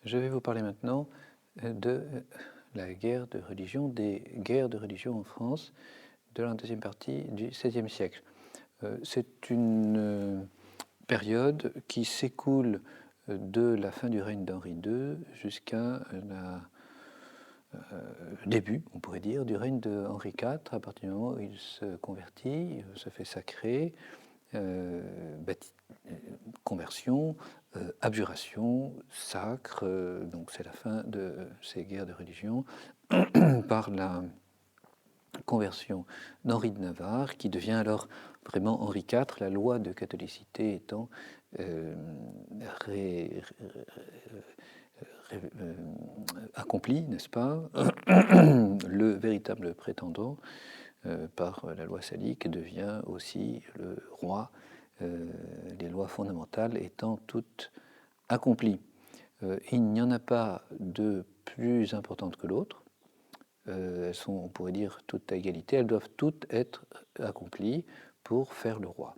Je vais vous parler maintenant de la guerre de religion, des guerres de religion en France de la deuxième partie du XVIe siècle. C'est une période qui s'écoule de la fin du règne d'Henri II jusqu'à début, on pourrait dire, du règne de Henri IV, à partir du moment où il se convertit, se fait sacrer, conversion, abjuration, sacre, donc c'est la fin de ces guerres de religion, par la conversion d'Henri de Navarre, qui devient alors vraiment Henri IV, la loi de catholicité étant accomplie, n'est-ce pas? Le véritable prétendant, par la loi salique, devient aussi le roi, les lois fondamentales étant toutes accomplies. Il n'y en a pas de plus importante que l'autre. Elles sont, on pourrait dire, toutes à égalité. Elles doivent toutes être accomplies pour faire le roi.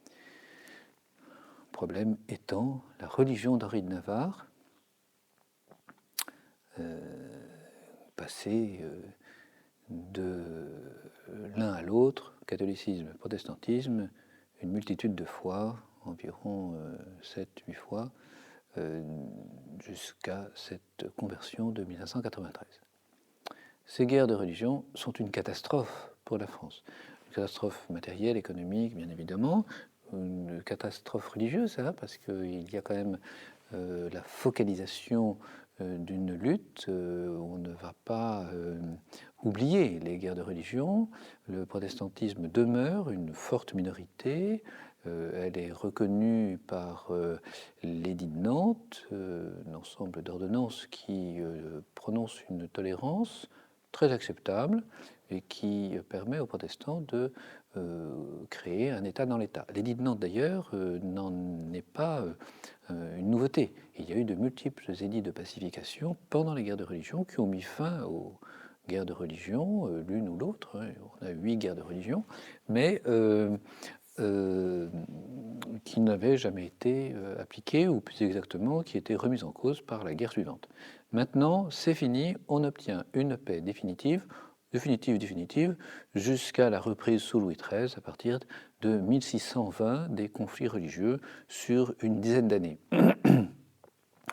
Le problème étant la religion d'Henri de Navarre, passée de l'un à l'autre, catholicisme, protestantisme, une multitude de fois, environ 7-8 fois, jusqu'à cette conversion de 1593. Ces guerres de religion sont une catastrophe pour la France. Une catastrophe matérielle, économique, bien évidemment, une catastrophe religieuse, hein, parce qu'il y a quand même la focalisation d'une lutte. On ne va pas oublier les guerres de religion. Le protestantisme demeure une forte minorité. Elle est reconnue par l'édit de Nantes, un ensemble d'ordonnances qui prononcent une tolérance très acceptable et qui permet aux protestants de créer un État dans l'État. L'édit de Nantes, d'ailleurs, n'en est pas une nouveauté. Il y a eu de multiples édits de pacification pendant les guerres de religion qui ont mis fin aux guerres de religion, l'une ou l'autre. Hein. On a 8 guerres de religion, mais qui n'avaient jamais été appliquées, ou plus exactement, qui étaient remises en cause par la guerre suivante. Maintenant, c'est fini, on obtient une paix définitive, jusqu'à la reprise sous Louis XIII, à partir de 1620, des conflits religieux sur une dizaine d'années.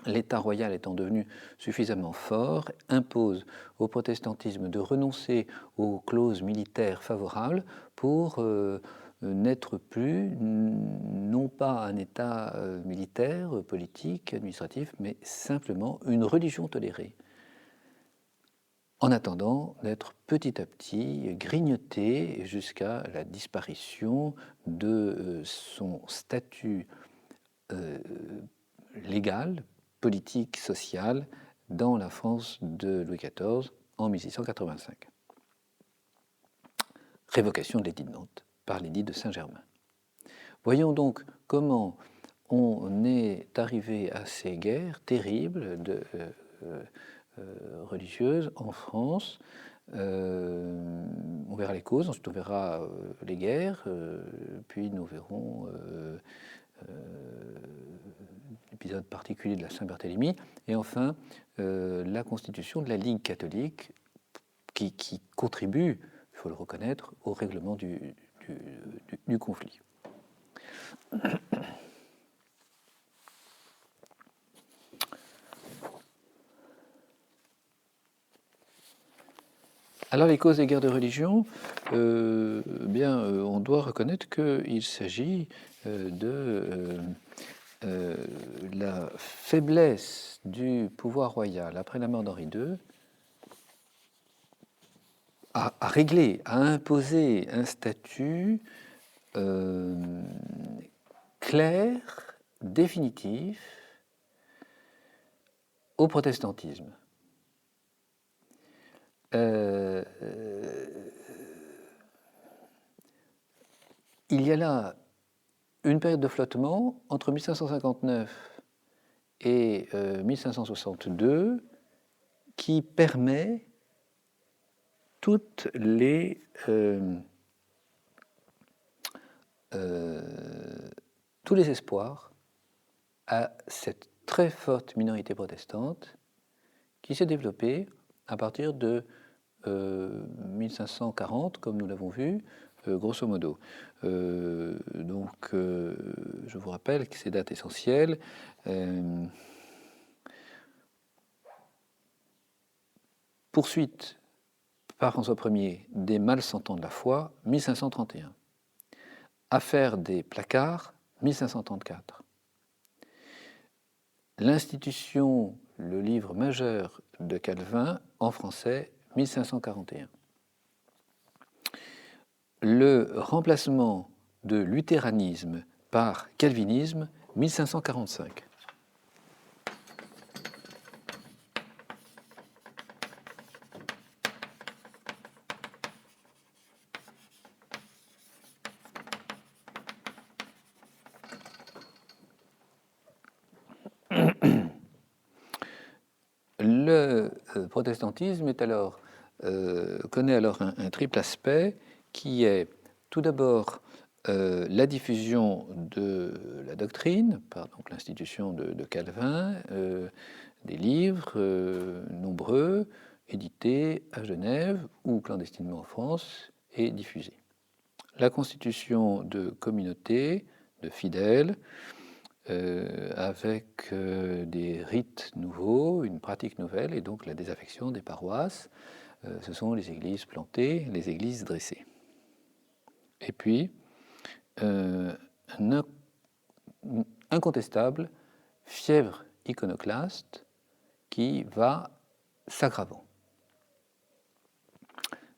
L'État royal étant devenu suffisamment fort, impose au protestantisme de renoncer aux clauses militaires favorables pour n'être plus, non pas un État militaire, politique, administratif, mais simplement une religion tolérée, en attendant d'être petit à petit grignoté jusqu'à la disparition de son statut légal, politique, sociale, dans la France de Louis XIV en 1685. Révocation de l'édit de Nantes par l'édit de Saint-Germain. Voyons donc comment on est arrivé à ces guerres terribles religieuses en France. On verra les causes, ensuite on verra les guerres, puis nous verrons l'épisode particulier de la Saint-Barthélemy, et enfin la constitution de la Ligue catholique qui contribue, il faut le reconnaître, au règlement du conflit. Alors les causes des guerres de religion, on doit reconnaître qu'il s'agit de la faiblesse du pouvoir royal après la mort d'Henri II à régler, à imposer un statut clair, définitif au protestantisme. Il y a là une période de flottement entre 1559 et 1562 qui permet tous les espoirs à cette très forte minorité protestante qui s'est développée à partir de 1540, comme nous l'avons vu, grosso modo. Donc, je vous rappelle que ces dates essentielles. Poursuite par François Ier des malsentants de la foi, 1531. Affaire des placards, 1534. L'institution, le livre majeur de Calvin, en français, 1541. Le remplacement de luthéranisme par calvinisme, 1545. Le protestantisme est alors, connaît alors un triple aspect qui est tout d'abord la diffusion de la doctrine par donc, l'institution de Calvin, des livres nombreux, édités à Genève ou clandestinement en France et diffusés. La constitution de communautés, de fidèles, avec des rites nouveaux, une pratique nouvelle, et donc la désaffection des paroisses. Ce sont les églises plantées, les églises dressées. Et puis, une incontestable fièvre iconoclaste qui va s'aggravant.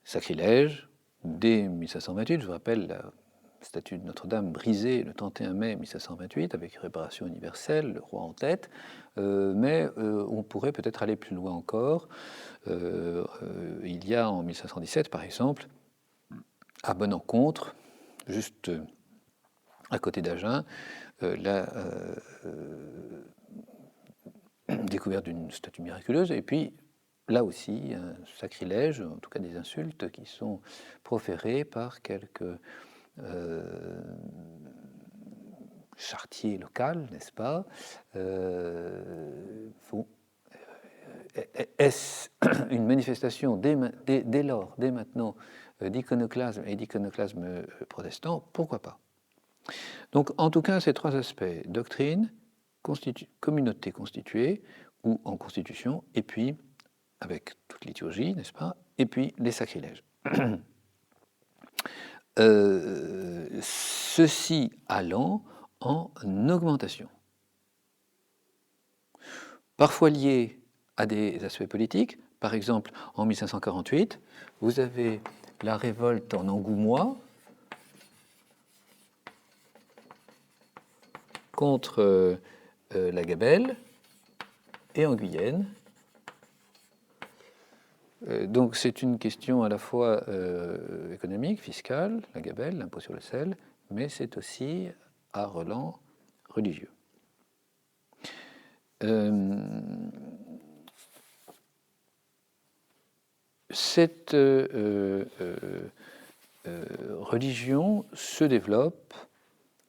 Sacrilège, dès 1528, je vous rappelle la statue de Notre-Dame brisée le 31 mai 1728 avec réparation universelle, le roi en tête, mais on pourrait peut-être aller plus loin encore. Il y a en 1517, par exemple, à Bon-Encontre, juste à côté d'Agen, la découverte d'une statue miraculeuse, et puis là aussi un sacrilège, en tout cas des insultes qui sont proférées par quelques chartier local, n'est-ce pas? Est-ce une manifestation dès lors, dès maintenant, d'iconoclasme et d'iconoclasme protestant? Pourquoi pas? Donc, en tout cas, ces trois aspects, doctrine, communauté constituée, ou en constitution, et puis, avec toute liturgie, n'est-ce pas? Et puis, les sacrilèges. Ceci allant en augmentation. Parfois lié à des aspects politiques. Par exemple, en 1548, vous avez la révolte en Angoumois contre la Gabelle et en Guyenne. Donc c'est une question à la fois économique, fiscale, la Gabelle, l'impôt sur le sel, mais c'est aussi à relent religieux. Cette religion se développe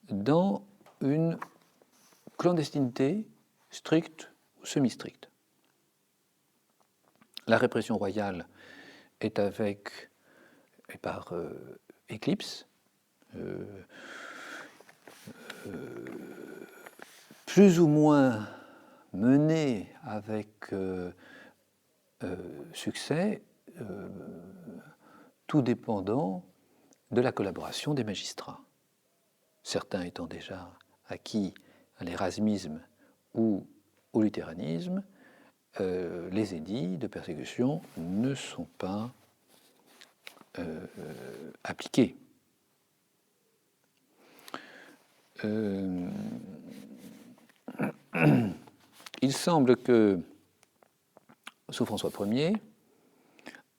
dans une clandestinité stricte ou semi-stricte. La répression royale est par éclipse, plus ou moins menée avec succès, tout dépendant de la collaboration des magistrats. Certains étant déjà acquis à l'érasmisme ou au luthéranisme, les édits de persécution ne sont pas appliqués. Il semble que, sous François Ier,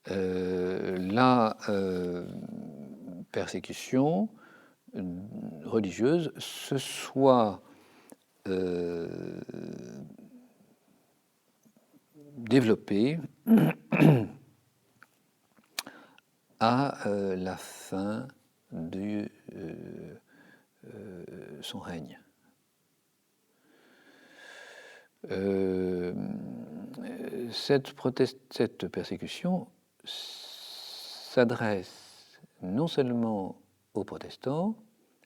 la persécution religieuse se soit développée à la fin de son règne. Cette persécution s'adresse non seulement aux protestants,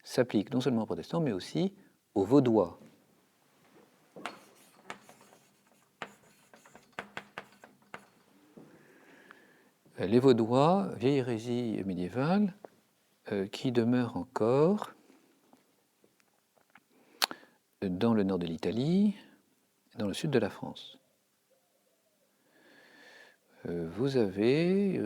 s'applique non seulement aux protestants, mais aussi aux Vaudois. Les Vaudois, vieille hérésie médiévale, qui demeure encore dans le nord de l'Italie, dans le sud de la France. Vous avez,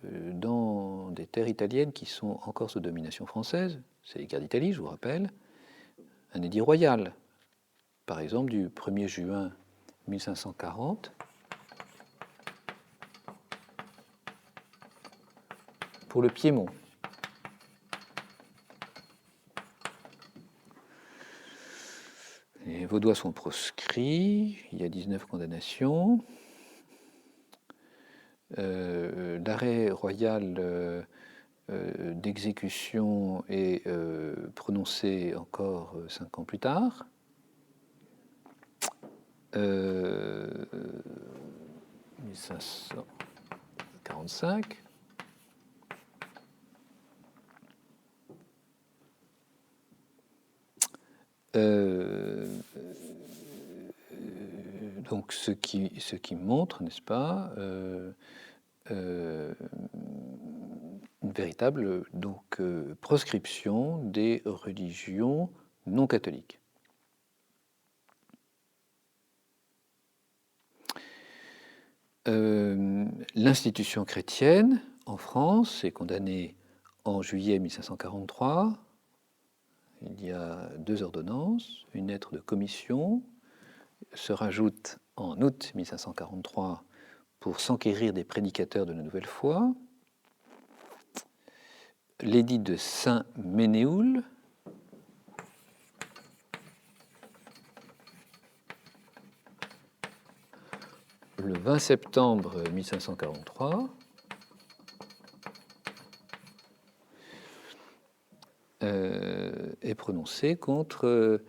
dans des terres italiennes qui sont encore sous domination française, c'est les guerres d'Italie, je vous rappelle, un édit royal, par exemple du 1er juin 1540, pour le Piémont. Les Vaudois sont proscrits, il y a 19 condamnations. L'arrêt royal d'exécution est prononcé encore 5 ans plus tard. 1545. Donc ce qui montre, n'est-ce pas, une véritable proscription des religions non catholiques. L'institution chrétienne en France est condamnée en juillet 1543. Il y a 2 ordonnances, une lettre de commission se rajoute en août 1543 pour s'enquérir des prédicateurs de la nouvelle foi. L'édit de Saint-Ménéhoul, le 20 septembre 1543, est prononcé contre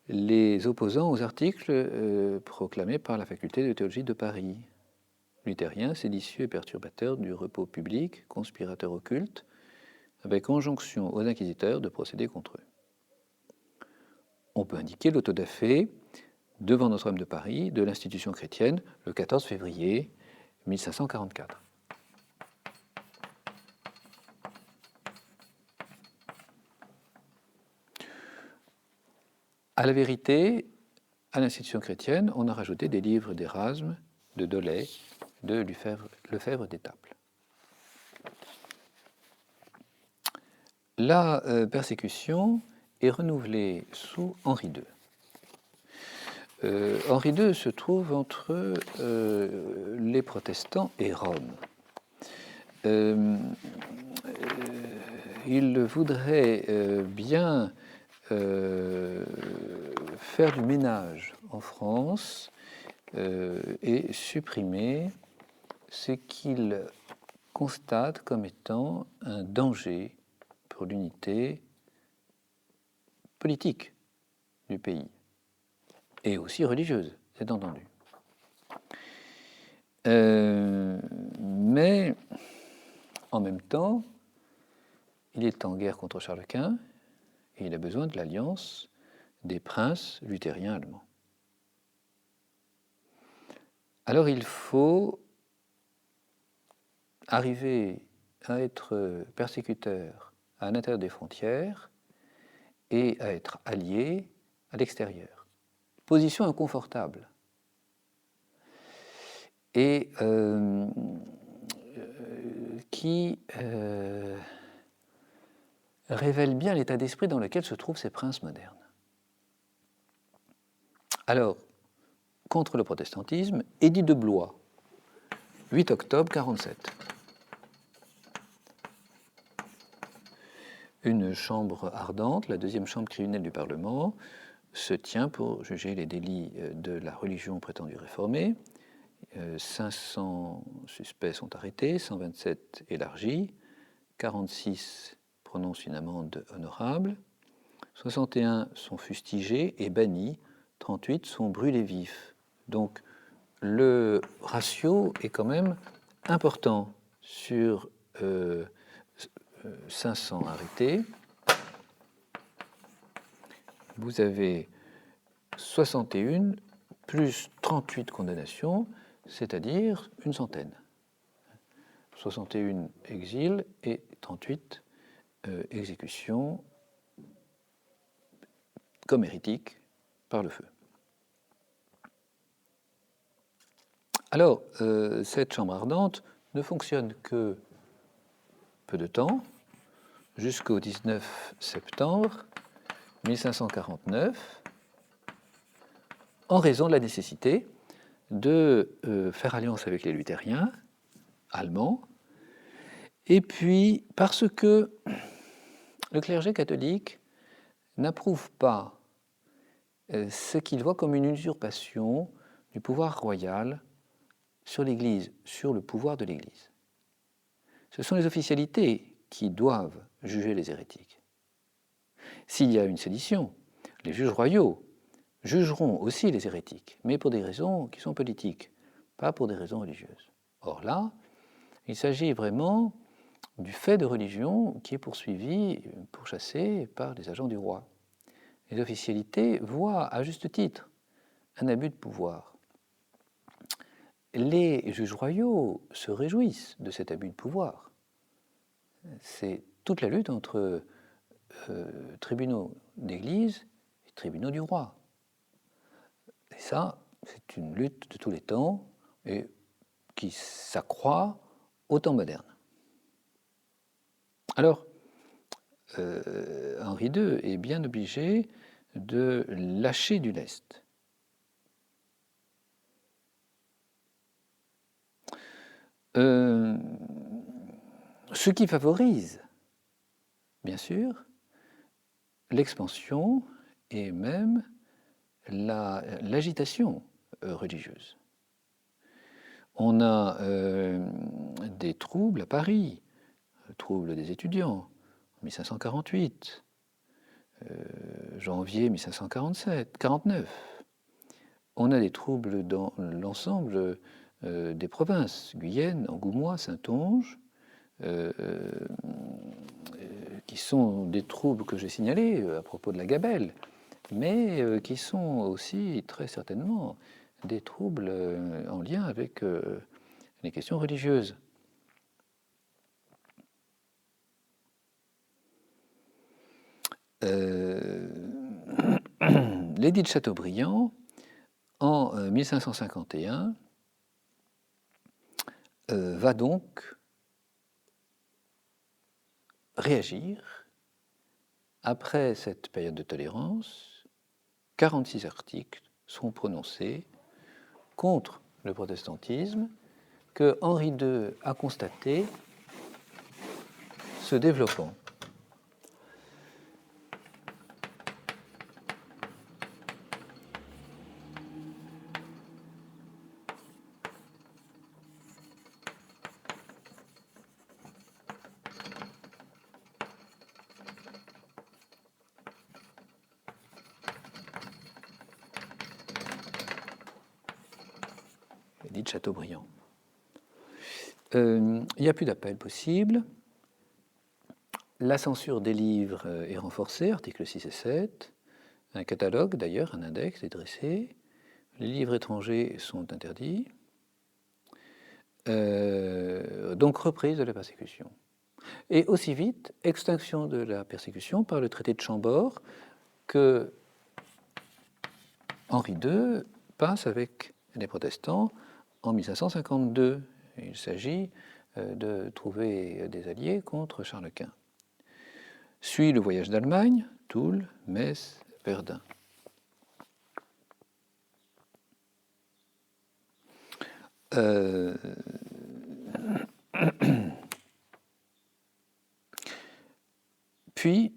les opposants aux articles proclamés par la faculté de théologie de Paris. Luthériens, séditieux et perturbateurs du repos public, conspirateurs occultes, avec injonction aux inquisiteurs de procéder contre eux. On peut indiquer l'autodafé devant Notre-Dame de Paris de l'institution chrétienne le 14 février 1544. À la vérité, à l'institution chrétienne, on a rajouté des livres d'Érasme, de Dolay, de Lefebvre d'Étaples. La persécution est renouvelée sous Henri II. Henri II se trouve entre les protestants et Rome. Il voudrait bien faire du ménage en France et supprimer ce qu'il constate comme étant un danger pour l'unité politique du pays, et aussi religieuse, c'est entendu. Mais en même temps, il est en guerre contre Charles Quint et il a besoin de l'alliance des princes luthériens allemands. Alors il faut arriver à être persécuteur à l'intérieur des frontières et à être allié à l'extérieur. Position inconfortable. Et qui révèle bien l'état d'esprit dans lequel se trouvent ces princes modernes. Alors, contre le protestantisme, édit de Blois, 8 octobre 47. Une chambre ardente, la deuxième chambre criminelle du Parlement, se tient pour juger les délits de la religion prétendue réformée. 500 suspects sont arrêtés, 127 élargis, 46 prononcent une amende honorable, 61 sont fustigés et bannis 38 sont brûlés vifs. Donc le ratio est quand même important sur 500 arrêtés. Vous avez 61 plus 38 condamnations, c'est-à-dire une centaine. 61 exils et 38 exécutions comme hérétiques par le feu. Alors, cette chambre ardente ne fonctionne que peu de temps, jusqu'au 19 septembre 1549, en raison de la nécessité de faire alliance avec les luthériens allemands, et puis parce que le clergé catholique n'approuve pas ce qu'il voit comme une usurpation du pouvoir royal sur l'Église, sur le pouvoir de l'Église. Ce sont les officialités qui doivent juger les hérétiques. S'il y a une sédition, les juges royaux jugeront aussi les hérétiques, mais pour des raisons qui sont politiques, pas pour des raisons religieuses. Or là, il s'agit vraiment du fait de religion qui est poursuivi, pourchassé par des agents du roi. Les officialités voient à juste titre un abus de pouvoir. Les juges royaux se réjouissent de cet abus de pouvoir. C'est toute la lutte entre tribunaux d'église et tribunaux du roi. Et ça, c'est une lutte de tous les temps et qui s'accroît au temps moderne. Alors, Henri II est bien obligé de lâcher du lest. Ce qui favorise, bien sûr, l'expansion et même l'agitation religieuse. On a des troubles à Paris, troubles des étudiants, 1548, janvier 1549. On a des troubles dans l'ensemble des provinces, Guyenne, Angoumois, Saintonge, qui sont des troubles que j'ai signalés à propos de la gabelle, mais qui sont aussi très certainement des troubles en lien avec les questions religieuses. L'édit de Chateaubriand, en 1551, va donc réagir après cette période de tolérance. 46 articles sont prononcés contre le protestantisme que Henri II a constaté se développant. Dit Chateaubriand. Il n'y a plus d'appel possible. La censure des livres est renforcée, articles 6 et 7. Un catalogue, d'ailleurs, un index est dressé. Les livres étrangers sont interdits. Donc reprise de la persécution. Et aussi vite, extinction de la persécution par le traité de Chambord que Henri II passe avec les protestants en 1552. Il s'agit de trouver des alliés contre Charles Quint. Suit le voyage d'Allemagne, Toul, Metz, Verdun. Puis,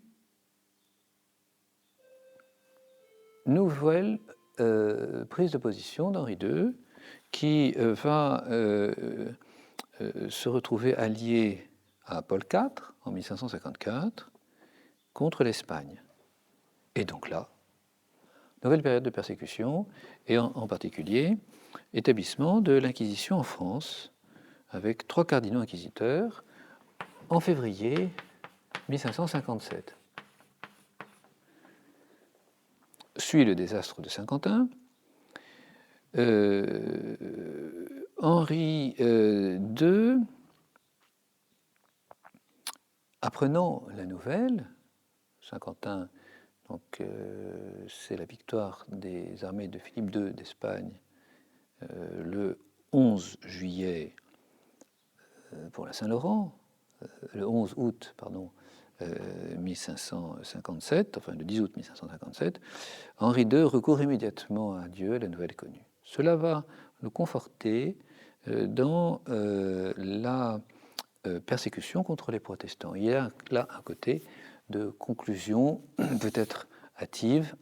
nouvelle prise de position d'Henri II qui va se retrouver allié à Paul IV en 1554 contre l'Espagne. Et donc là, nouvelle période de persécution, et en particulier établissement de l'Inquisition en France, avec 3 cardinaux inquisiteurs, en février 1557. Suit le désastre de Saint-Quentin. Henri II, apprenant la nouvelle, Saint-Quentin, donc c'est la victoire des armées de Philippe II d'Espagne le 11 juillet pour la Saint-Laurent, le 11 août, pardon, 1557, enfin le 10 août 1557, Henri II recourt immédiatement à Dieu, à la nouvelle connue. Cela va le conforter dans la persécution contre les protestants. Il y a là un côté de conclusion peut-être hâtive.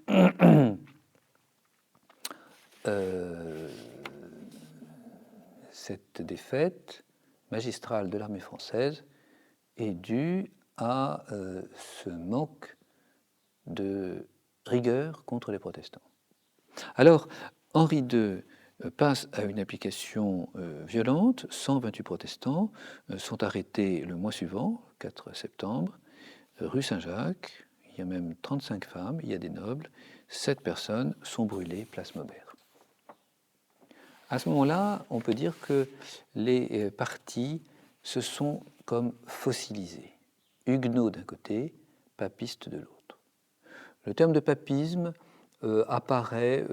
Cette défaite magistrale de l'armée française est due à ce manque de rigueur contre les protestants. Alors, Henri II passe à une application violente. 128 protestants sont arrêtés le mois suivant, 4 septembre, rue Saint-Jacques. Il y a même 35 femmes, il y a des nobles. 7 personnes sont brûlées, place Maubert. À ce moment-là, on peut dire que les partis se sont comme fossilisés. Huguenots d'un côté, papistes de l'autre. Le terme de papisme apparaît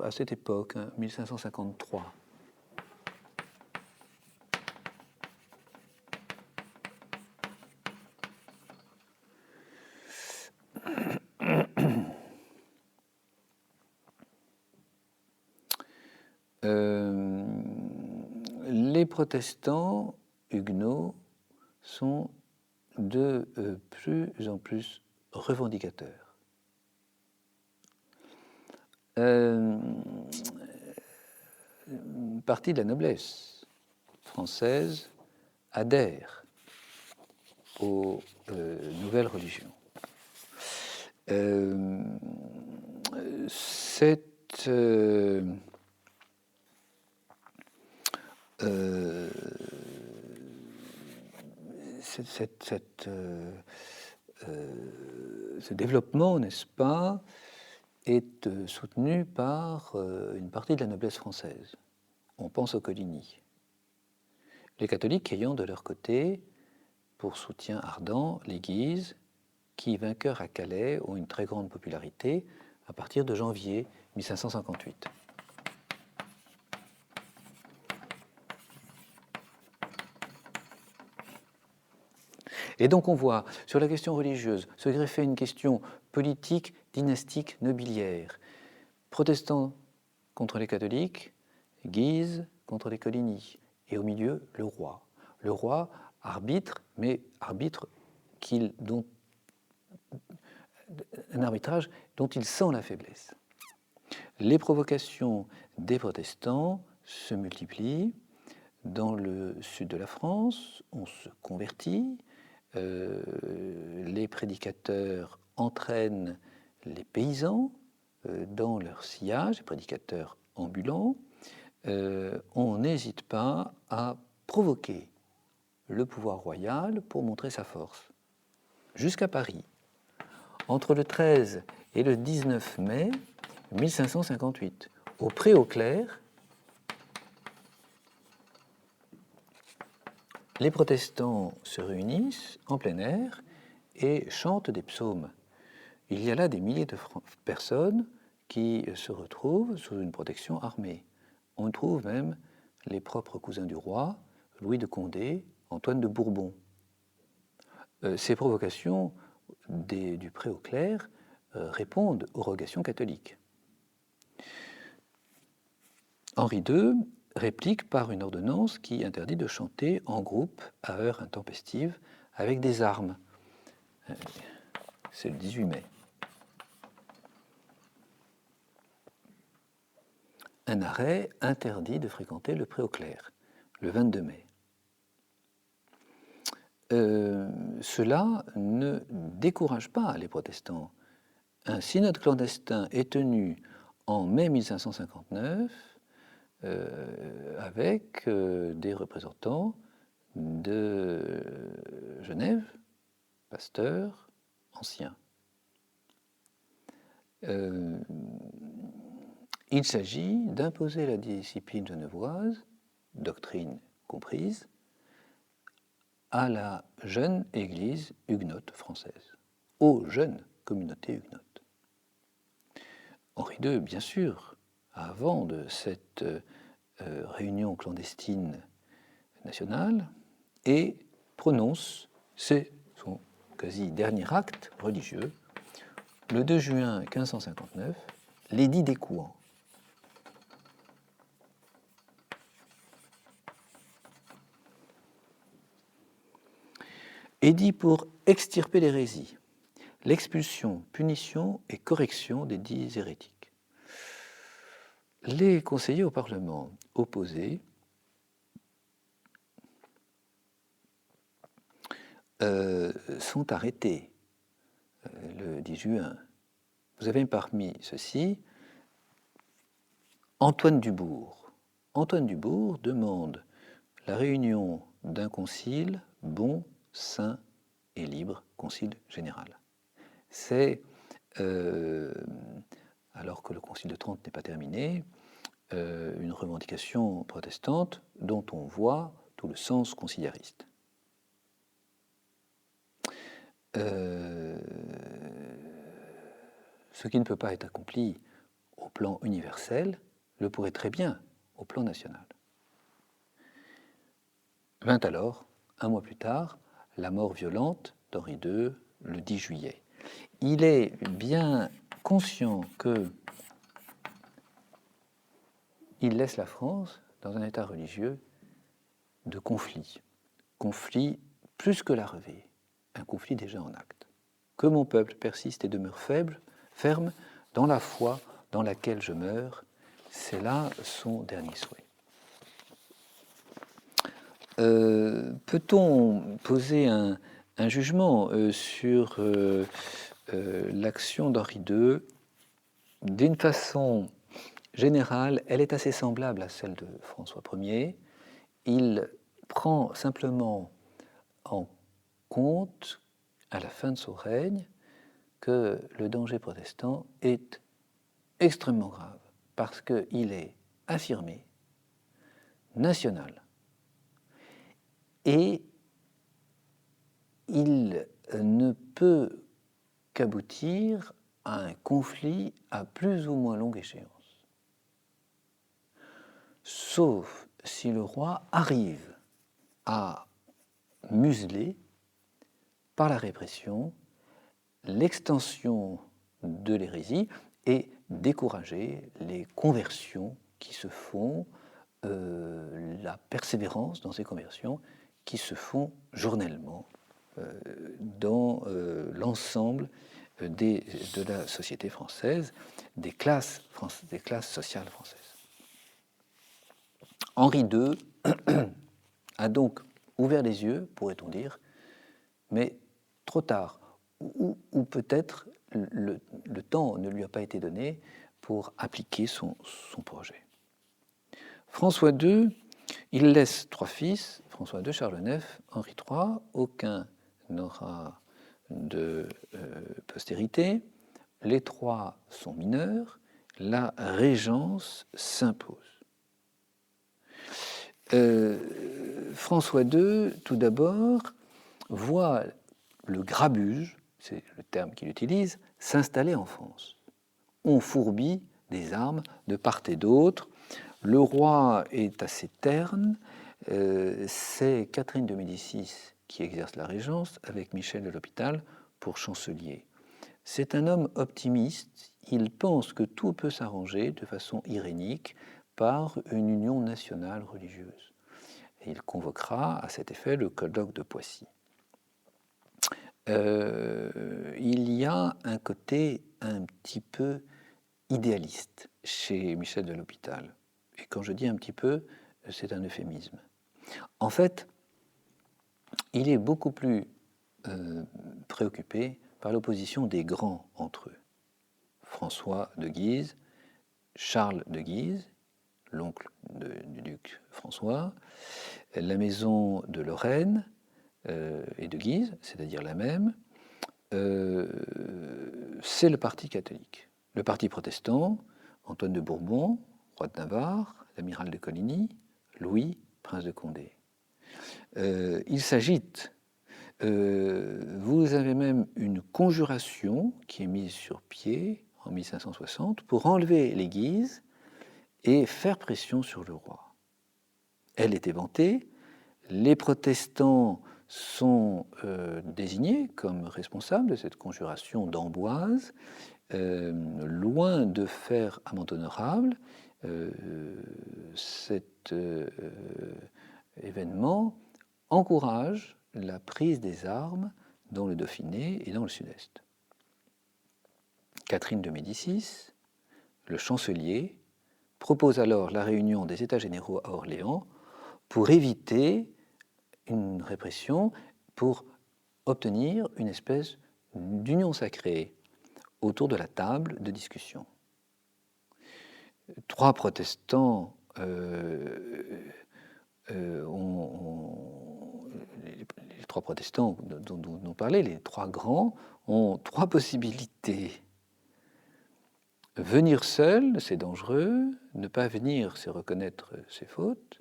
à cette époque, 1553. Les protestants huguenots sont de plus en plus revendicateurs. Une partie de la noblesse française adhère aux nouvelles religions. Cette ce développement, n'est-ce pas, est soutenu par une partie de la noblesse française. On pense aux Coligny. Les catholiques ayant de leur côté, pour soutien ardent, les Guises, qui, vainqueurs à Calais, ont une très grande popularité à partir de janvier 1558. Et donc on voit sur la question religieuse se greffer une question politique, dynastique, nobiliaire. Protestants contre les catholiques, Guise contre les Coligny. Et au milieu, le roi. Le roi arbitre, mais arbitre un arbitrage dont il sent la faiblesse. Les provocations des protestants se multiplient. Dans le sud de la France, on se convertit. Les prédicateurs entraînent les paysans dans leur sillage, les prédicateurs ambulants. On n'hésite pas à provoquer le pouvoir royal pour montrer sa force. Jusqu'à Paris, entre le 13 et le 19 mai 1558, au Pré-aux-Clercs, les protestants se réunissent en plein air et chantent des psaumes. Il y a là des milliers de personnes qui se retrouvent sous une protection armée. On trouve même les propres cousins du roi, Louis de Condé, Antoine de Bourbon. Ces provocations du Pré-aux-Clercs répondent aux rogations catholiques. Henri II réplique par une ordonnance qui interdit de chanter en groupe à heure intempestive avec des armes. C'est le 18 mai. Un arrêt interdit de fréquenter le Pré-aux-Clercs, le 22 mai. Cela ne décourage pas les protestants. un synode clandestin est tenu en mai 1559 avec des représentants de Genève, pasteurs, anciens. Il s'agit d'imposer la discipline genevoise, doctrine comprise, à la jeune Église huguenote française, aux jeunes communautés huguenotes. Henri II, bien sûr, avant de cette réunion clandestine nationale, et prononce, c'est son quasi dernier acte religieux, le 2 juin 1559, l'édit d'Écouen. Édit pour extirper l'hérésie, l'expulsion, punition et correction des dits hérétiques. Les conseillers au Parlement opposés sont arrêtés le 10 juin. Vous avez parmi ceux-ci Antoine Dubourg. Antoine Dubourg demande la réunion d'un concile bon, saint et libre, concile général. C'est, alors que le concile de Trente n'est pas terminé, une revendication protestante dont on voit tout le sens conciliariste. Ce qui ne peut pas être accompli au plan universel le pourrait très bien au plan national. Vint alors, un mois plus tard, la mort violente d'Henri II le 10 juillet. Il est bien conscient qu'il laisse la France dans un état religieux de conflit. Conflit plus que larvé, un conflit déjà en acte. Que mon peuple persiste et demeure faible, ferme dans la foi dans laquelle je meurs, c'est là son dernier souhait. Peut-on poser un jugement sur l'action d'Henri II? D'une façon générale, elle est assez semblable à celle de François Ier. Il prend simplement en compte, à la fin de son règne, que le danger protestant est extrêmement grave, parce qu'il est affirmé, national, et il ne peut qu'aboutir à un conflit à plus ou moins longue échéance. Sauf si le roi arrive à museler par la répression l'extension de l'hérésie et décourager les conversions qui se font, la persévérance dans ces conversions qui se font journellement dans l'ensemble de la société française, des classes sociales françaises. Henri II a donc ouvert les yeux, pourrait-on dire, mais trop tard, ou peut-être le temps ne lui a pas été donné pour appliquer son projet. François II, il laisse 3 fils, François II, Charles IX, Henri III, aucun n'aura de postérité, les 3 sont mineurs, la régence s'impose. François II, tout d'abord, voit le grabuge, c'est le terme qu'il utilise, s'installer en France. On fourbit des armes de part et d'autre. Le roi est assez terne. C'est Catherine de Médicis qui exerce la régence avec Michel de l'Hôpital pour chancelier. C'est un homme optimiste. Il pense que tout peut s'arranger de façon irénique par une union nationale religieuse. Et il convoquera à cet effet le colloque de Poissy. Il y a un côté un petit peu idéaliste chez Michel de l'Hôpital. Et quand je dis un petit peu, c'est un euphémisme. En fait, il est beaucoup plus préoccupé par l'opposition des grands entre eux. François de Guise, Charles de Guise, l'oncle du duc François, la maison de Lorraine et de Guise, c'est-à-dire la même, c'est le parti catholique. Le parti protestant, Antoine de Bourbon, roi de Navarre, l'amiral de Coligny, Louis, prince de Condé. Il s'agite. Vous avez même une conjuration qui est mise sur pied en 1560 pour enlever les Guises et faire pression sur le roi. Elle est éventée. Les protestants sont désignés comme responsables de cette conjuration d'Amboise. Loin de faire amende honorable, cet événement encourage la prise des armes dans le Dauphiné et dans le sud-est. Catherine de Médicis, le chancelier, propose alors la réunion des États généraux à Orléans pour éviter une répression, pour obtenir une espèce d'union sacrée autour de la table de discussion. Trois protestants les trois protestants dont on parlait, les trois grands, ont trois possibilités. Venir seul, c'est dangereux. Ne pas venir, c'est reconnaître ses fautes.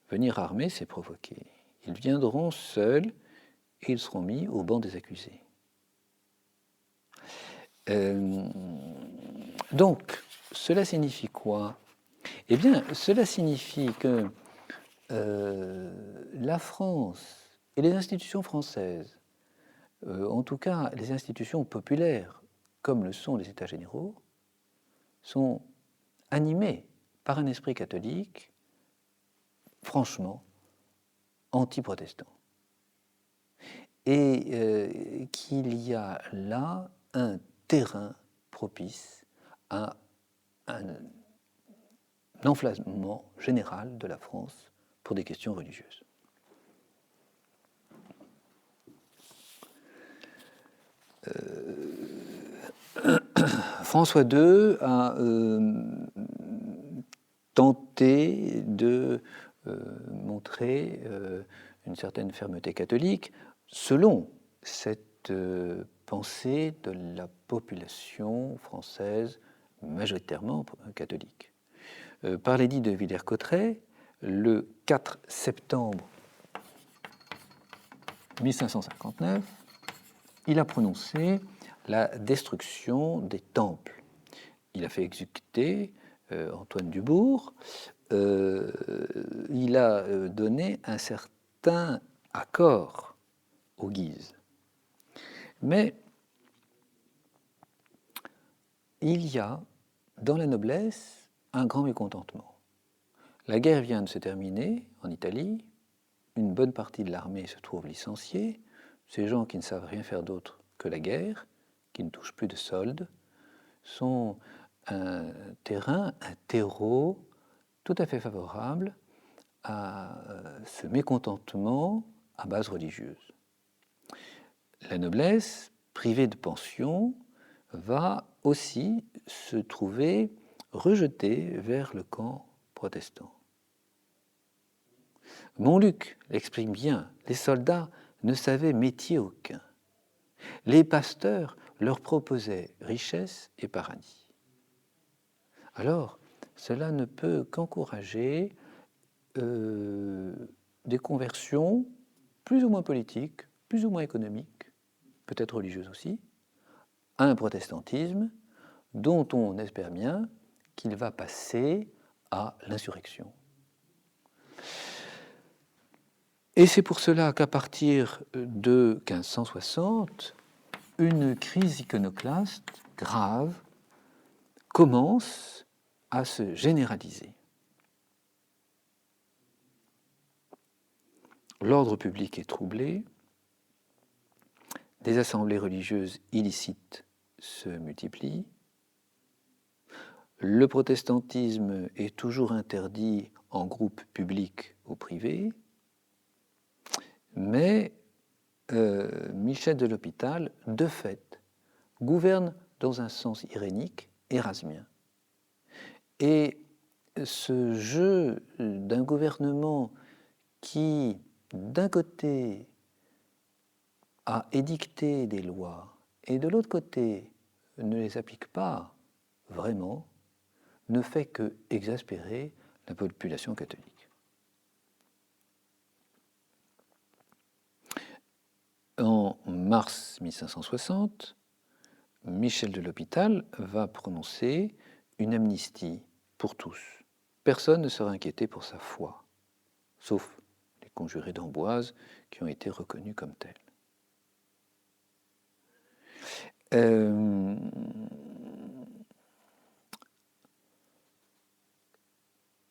Venir armé, c'est provoquer. Ils viendront seuls et ils seront mis au banc des accusés. Donc, cela signifie quoi? Eh bien, cela signifie que la France et les institutions françaises, en tout cas les institutions populaires, comme le sont les États généraux, sont animées par un esprit catholique franchement anti-protestant. Et qu'il y a là un terrain propice à un enflammement général de la France pour des questions religieuses. François II a tenté de montrer une certaine fermeté catholique selon cette pensée de la population française majoritairement catholique. Par l'édit de Villers-Cotterêts, le 4 septembre 1559, il a prononcé la destruction des temples. Il a fait exécuter Antoine Dubourg. Il a donné un certain accord aux Guises. Mais il y a dans la noblesse un grand mécontentement. La guerre vient de se terminer en Italie. Une bonne partie de l'armée se trouve licenciée. Ces gens qui ne savent rien faire d'autre que la guerre, qui ne touchent plus de soldes, sont un terrain, un terreau tout à fait favorable à ce mécontentement à base religieuse. La noblesse, privée de pension, va aussi se trouver rejetée vers le camp protestant. Montluc l'exprime bien, les soldats ne savaient métier aucun. Les pasteurs leur proposaient richesse et paradis. Alors, cela ne peut qu'encourager des conversions plus ou moins politiques, plus ou moins économiques, peut-être religieuses aussi, à un protestantisme dont on espère bien qu'il va passer à l'insurrection. Et c'est pour cela qu'à partir de 1560, une crise iconoclaste grave commence à se généraliser. L'ordre public est troublé, des assemblées religieuses illicites se multiplient, le protestantisme est toujours interdit en groupe public ou privé, mais Michel de l'Hôpital, de fait, gouverne dans un sens irénique érasmien. Et ce jeu d'un gouvernement qui, d'un côté, a édicté des lois et de l'autre côté ne les applique pas vraiment, ne fait que exaspérer la population catholique. En mars 1560, Michel de l'Hôpital va prononcer une amnistie pour tous. Personne ne sera inquiété pour sa foi, sauf les conjurés d'Amboise qui ont été reconnus comme tels.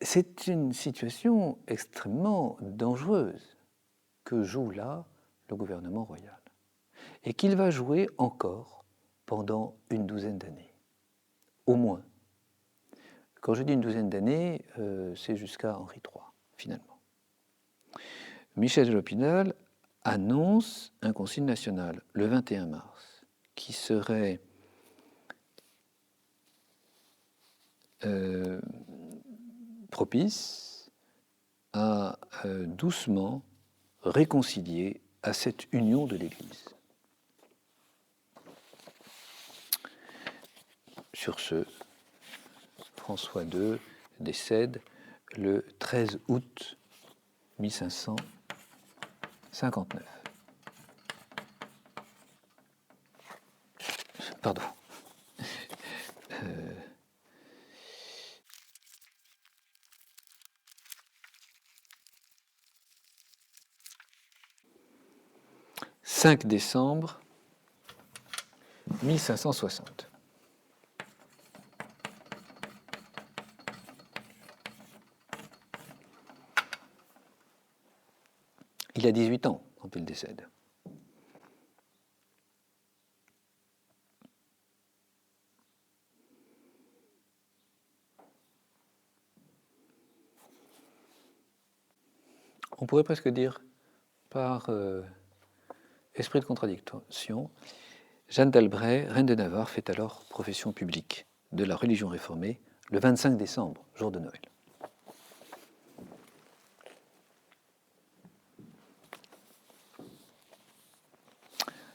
C'est une situation extrêmement dangereuse que joue là le gouvernement royal et qu'il va jouer encore pendant une douzaine d'années, au moins. Quand je dis une douzaine d'années, c'est jusqu'à Henri III, finalement. Michel de l'Hôpital annonce un concile national le 21 mars qui serait propice à doucement réconcilier à cette union de l'Église. Sur ce, François II décède le 13 août 1559. Pardon. « 5 décembre 1560. Il a 18 ans quand il décède. On pourrait presque dire, par esprit de contradiction, Jeanne d'Albret, reine de Navarre, fait alors profession publique de la religion réformée le 25 décembre, jour de Noël.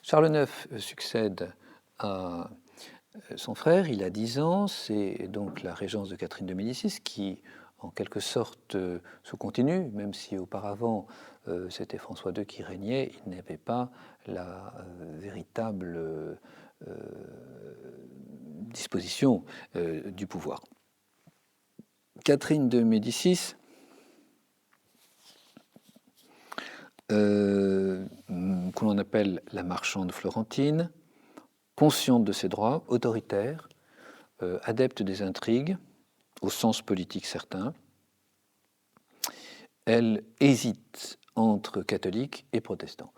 Charles IX succède à son frère, il a 10 ans, c'est donc la régence de Catherine de Médicis qui, en quelque sorte, se continue, même si auparavant c'était François II qui régnait, il n'avait pas la véritable disposition du pouvoir. Catherine de Médicis que l'on appelle la marchande florentine, consciente de ses droits, autoritaire, adepte des intrigues, au sens politique certain. Elle hésite entre catholiques et protestants.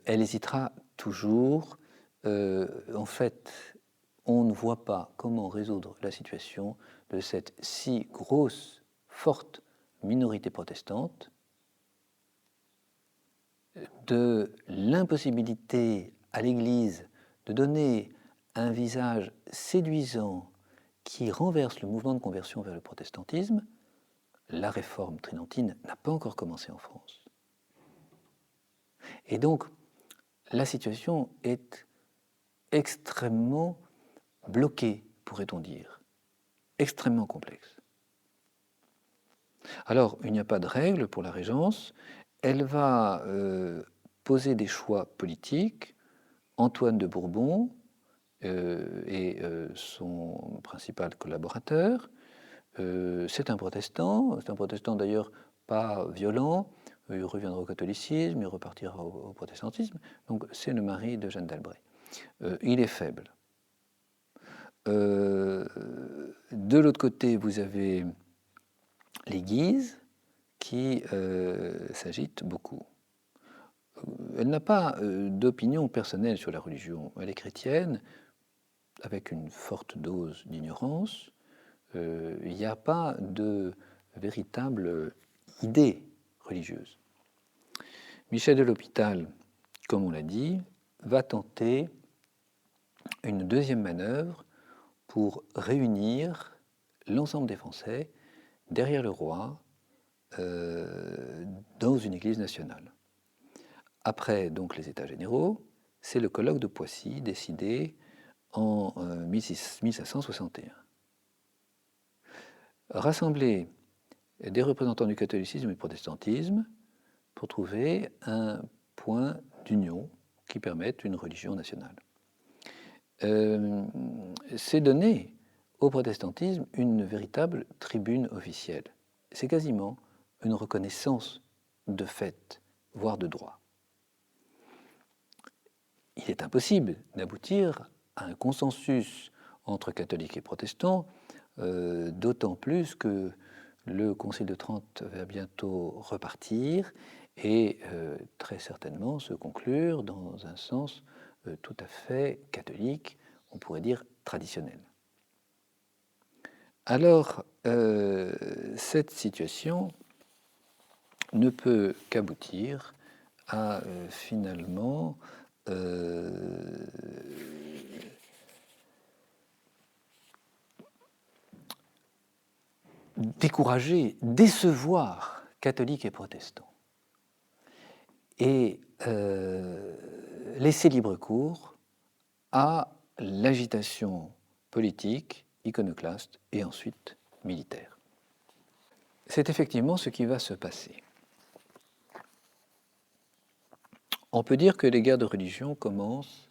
Elle hésitera toujours. En fait, on ne voit pas comment résoudre la situation de cette si grosse, forte minorité protestante, de l'impossibilité à l'Église de donner un visage séduisant qui renverse le mouvement de conversion vers le protestantisme. La réforme tridentine n'a pas encore commencé en France. Et donc, la situation est extrêmement bloquée, pourrait-on dire, extrêmement complexe. Alors, il n'y a pas de règle pour la régence. Elle va poser des choix politiques. Antoine de Bourbon est son principal collaborateur. C'est un protestant d'ailleurs pas violent. Il reviendra au catholicisme, il repartira au protestantisme. Donc c'est le mari de Jeanne d'Albret. Il est faible. De l'autre côté, vous avez les Guises qui s'agitent beaucoup. Elle n'a pas d'opinion personnelle sur la religion. Elle est chrétienne, avec une forte dose d'ignorance. Il n'y a pas de véritable idée religieuse. Michel de l'Hôpital, comme on l'a dit, va tenter une deuxième manœuvre pour réunir l'ensemble des Français derrière le roi dans une église nationale. Après donc les États généraux, c'est le colloque de Poissy décidé en 1561. Rassembler des représentants du catholicisme et du protestantisme pour trouver un point d'union qui permette une religion nationale. C'est donner au protestantisme une véritable tribune officielle. C'est quasiment une reconnaissance de fait, voire de droit. Il est impossible d'aboutir à un consensus entre catholiques et protestants, d'autant plus que le Concile de Trente va bientôt repartir et très certainement se conclure dans un sens tout à fait catholique, on pourrait dire traditionnel. Alors, cette situation ne peut qu'aboutir à finalement décourager, décevoir catholiques et protestants et laisser libre cours à l'agitation politique, iconoclaste et ensuite militaire. C'est effectivement ce qui va se passer. On peut dire que les guerres de religion commencent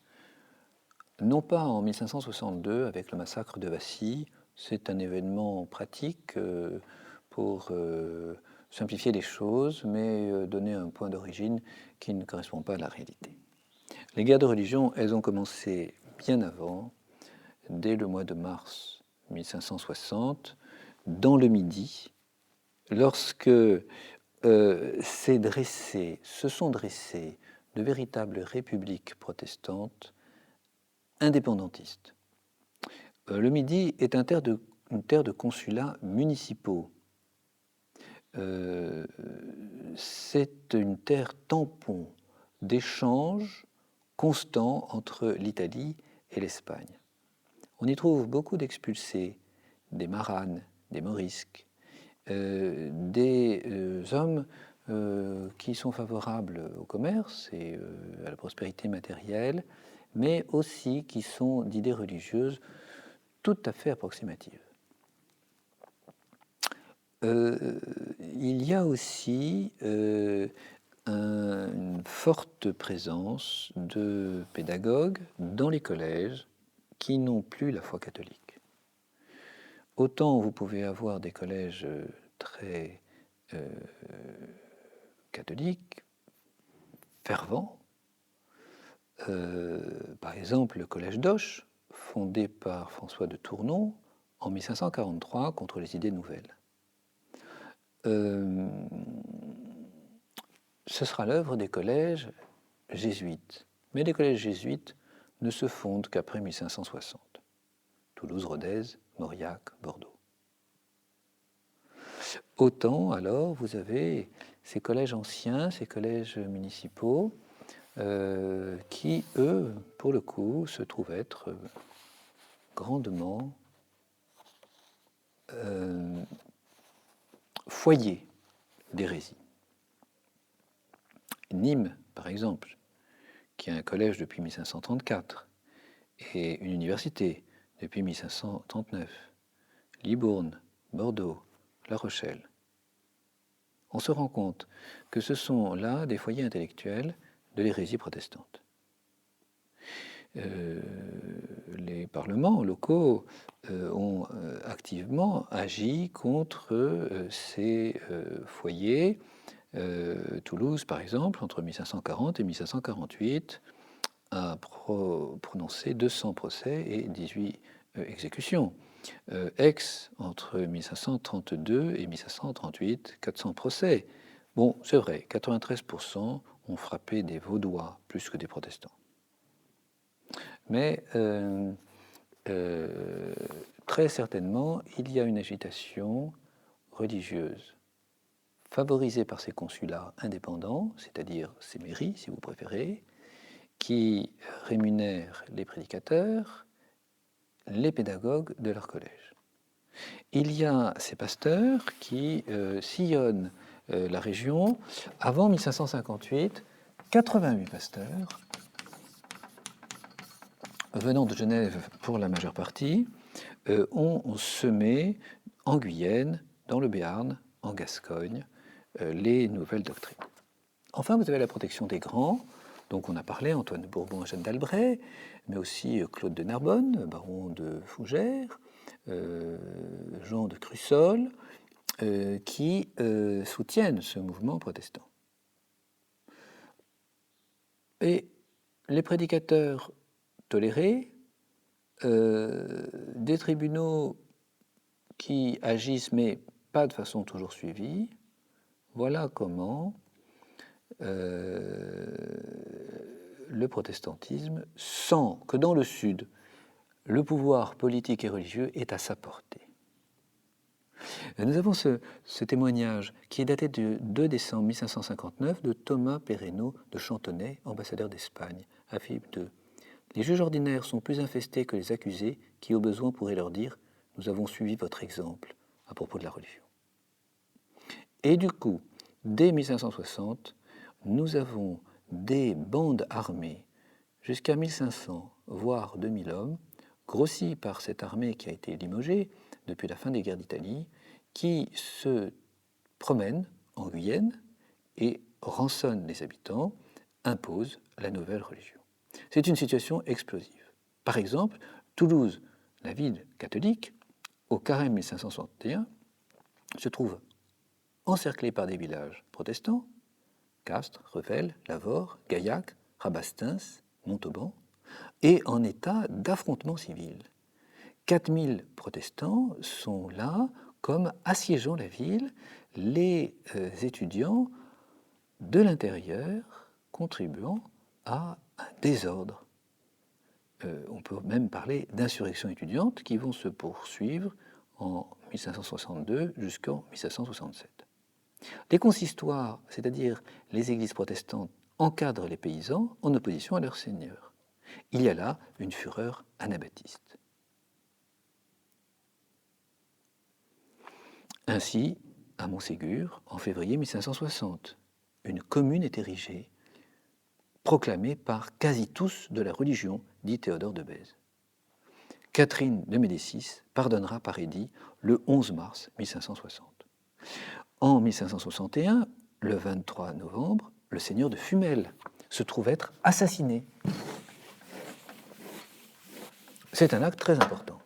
non pas en 1562 avec le massacre de Vassy, c'est un événement pratique pour simplifier les choses, mais donner un point d'origine qui ne correspond pas à la réalité. Les guerres de religion, elles ont commencé bien avant, dès le mois de mars 1560, dans le Midi, lorsque se sont dressées de véritables républiques protestantes indépendantistes. Le Midi est une terre de consulats municipaux. C'est une terre tampon d'échanges constants entre l'Italie et l'Espagne. On y trouve beaucoup d'expulsés, des maranes, des morisques, des hommes qui sont favorables au commerce et à la prospérité matérielle, mais aussi qui sont d'idées religieuses tout à fait approximatives. Il y a aussi une forte présence de pédagogues dans les collèges qui n'ont plus la foi catholique. Autant vous pouvez avoir des collèges très catholiques, fervents, par exemple le collège d'Auch, fondé par François de Tournon en 1543 contre les idées nouvelles. Ce sera l'œuvre des collèges jésuites. Mais les collèges jésuites ne se fondent qu'après 1560. Toulouse, Rodez, Mauriac, Bordeaux. Autant, alors, vous avez ces collèges anciens, ces collèges municipaux, qui, eux, pour le coup, se trouvent être grandement foyers d'hérésie. Nîmes, par exemple, qui a un collège depuis 1534 et une université depuis 1539, Libourne, Bordeaux, La Rochelle. On se rend compte que ce sont là des foyers intellectuels de l'hérésie protestante. Les parlements locaux ont activement agi contre ces foyers. Toulouse, par exemple, entre 1540 et 1548, a prononcé 200 procès et 18 exécutions. Aix, entre 1532 et 1538, 400 procès. Bon, c'est vrai, 93% ont frappé des Vaudois plus que des protestants. Mais très certainement, il y a une agitation religieuse favorisée par ces consulats indépendants, c'est-à-dire ces mairies, si vous préférez, qui rémunèrent les prédicateurs, les pédagogues de leur collège. Il y a ces pasteurs qui sillonnent la région. Avant 1558, 88 pasteurs, venant de Genève pour la majeure partie, ont semé en Guyenne, dans le Béarn, en Gascogne, les nouvelles doctrines. Enfin, vous avez la protection des grands, donc on a parlé, Antoine de Bourbon et Jeanne d'Albret, mais aussi Claude de Narbonne, baron de Fougères, Jean de Crussol, qui soutiennent ce mouvement protestant. Et les prédicateurs tolérés, des tribunaux qui agissent, mais pas de façon toujours suivie, voilà comment le protestantisme sent que dans le Sud, le pouvoir politique et religieux est à sa portée. Nous avons ce témoignage qui est daté du 2 décembre 1559 de Thomas Perrenot de Chantonnay, ambassadeur d'Espagne, à Philippe II. Les juges ordinaires sont plus infestés que les accusés qui, au besoin, pourraient leur dire « Nous avons suivi votre exemple à propos de la religion ». Et du coup, dès 1560, nous avons des bandes armées jusqu'à 1500, voire 2000 hommes, grossis par cette armée qui a été limogée depuis la fin des guerres d'Italie, qui se promènent en Guyenne et rançonnent les habitants, imposent la nouvelle religion. C'est une situation explosive. Par exemple, Toulouse, la ville catholique, au carême 1561, se trouve encerclée par des villages protestants, Castres, Revel, Lavore, Gaillac, Rabastens, Montauban, et en état d'affrontement civil. 4000 protestants sont là comme assiégeant la ville, les étudiants de l'intérieur contribuant à un désordre. On peut même parler d'insurrections étudiantes qui vont se poursuivre en 1562 jusqu'en 1567. Les consistoires, c'est-à-dire les églises protestantes, encadrent les paysans en opposition à leurs seigneurs. Il y a là une fureur anabaptiste. Ainsi, à Montségur, en février 1560, une commune est érigée, proclamée par quasi tous de la religion, dit Théodore de Bèze. Catherine de Médicis pardonnera par édit le 11 mars 1560. En 1561, le 23 novembre, le seigneur de Fumel se trouve être assassiné. C'est un acte très important.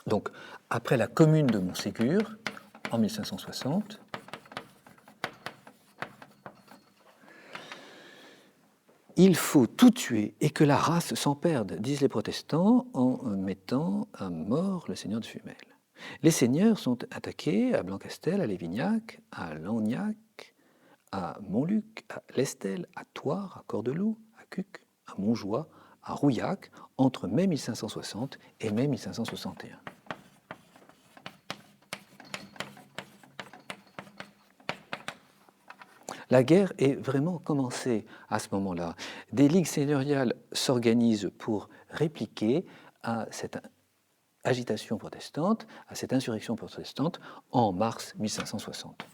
Donc, après la commune de Montségur, en 1560, il faut tout tuer et que la race s'en perde, disent les protestants, en mettant à mort le seigneur de Fumel. Les seigneurs sont attaqués à Blancastel, à Lévignac, à Lagnac, à Montluc, à l'Estel, à Thouars, à Cordeloup, à Cuc, à Montjoie, à Rouillac, entre mai 1560 et mai 1561. La guerre est vraiment commencée à ce moment-là. Des ligues seigneuriales s'organisent pour répliquer à cette agitation protestante, à cette insurrection protestante en mars 1560.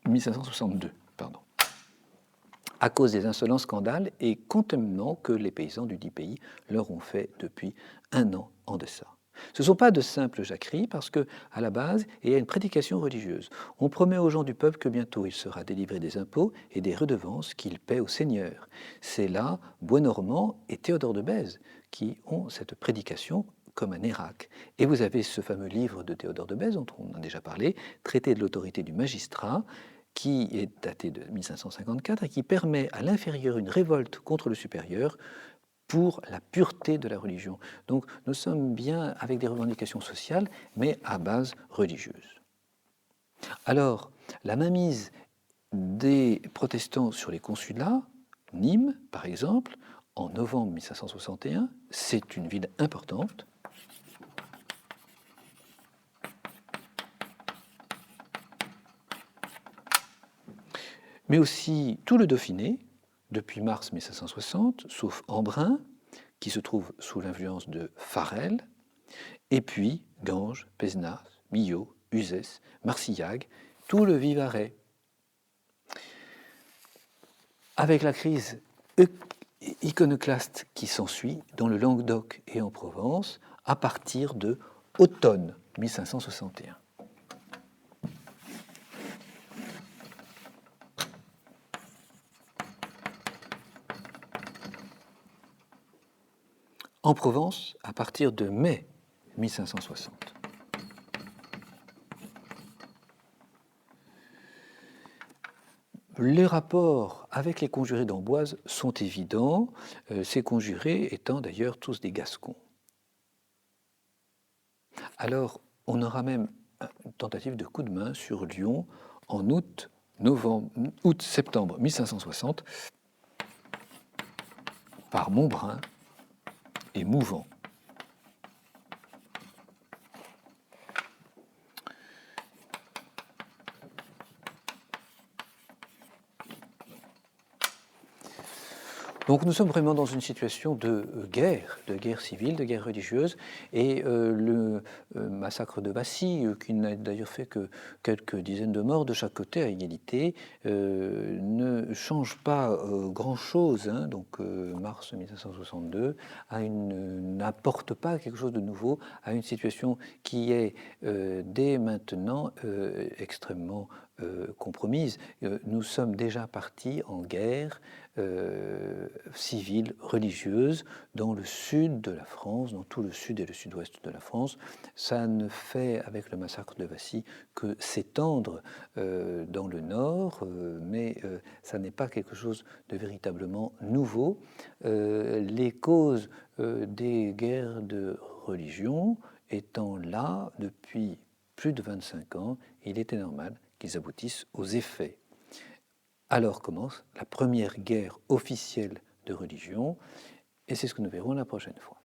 « 1562, pardon. À cause des insolents scandales et contentements que les paysans du dit pays leur ont fait depuis un an en deçà. Ce ne sont pas de simples jacqueries parce que, à la base, il y a une prédication religieuse. On promet aux gens du peuple que bientôt il sera délivré des impôts et des redevances qu'il paie au Seigneur. C'est là Boisnormand et Théodore de Bèze qui ont cette prédication comme un éraque. Et vous avez ce fameux livre de Théodore de Bèze, dont on a déjà parlé, Traité de l'autorité du magistrat, qui est daté de 1554 et qui permet à l'inférieur une révolte contre le supérieur pour la pureté de la religion. Donc nous sommes bien avec des revendications sociales, mais à base religieuse. Alors, la mainmise des protestants sur les consulats, Nîmes par exemple, en novembre 1561, c'est une ville importante. mais aussi tout le Dauphiné, depuis mars 1560, sauf Embrun, qui se trouve sous l'influence de Farel, et puis Ganges, Pézenas, Millau, Uzès, Marcillac, tout le Vivarais. Avec la crise iconoclaste qui s'ensuit dans le Languedoc et en Provence à partir de automne 1561. En Provence, à partir de mai 1560. Les rapports avec les conjurés d'Amboise sont évidents, ces conjurés étant d'ailleurs tous des Gascons. Alors, on aura même une tentative de coup de main sur Lyon en août-septembre 1560 par Montbrun et Mouvant. Donc nous sommes vraiment dans une situation de guerre civile, de guerre religieuse, et le massacre de Vassy, qui n'a d'ailleurs fait que quelques dizaines de morts de chaque côté à égalité, ne change pas grand-chose, hein, donc mars 1562, n'apporte pas quelque chose de nouveau à une situation qui est dès maintenant extrêmement compromise. Nous sommes déjà partis en guerre civile, religieuse, dans le sud de la France, dans tout le sud et le sud-ouest de la France. Ça ne fait, avec le massacre de Vassy, que s'étendre dans le nord, mais ça n'est pas quelque chose de véritablement nouveau. Les causes des guerres de religion étant là depuis plus de 25 ans, il était normal qu'ils aboutissent aux effets. Alors commence la première guerre officielle de religion, et c'est ce que nous verrons la prochaine fois.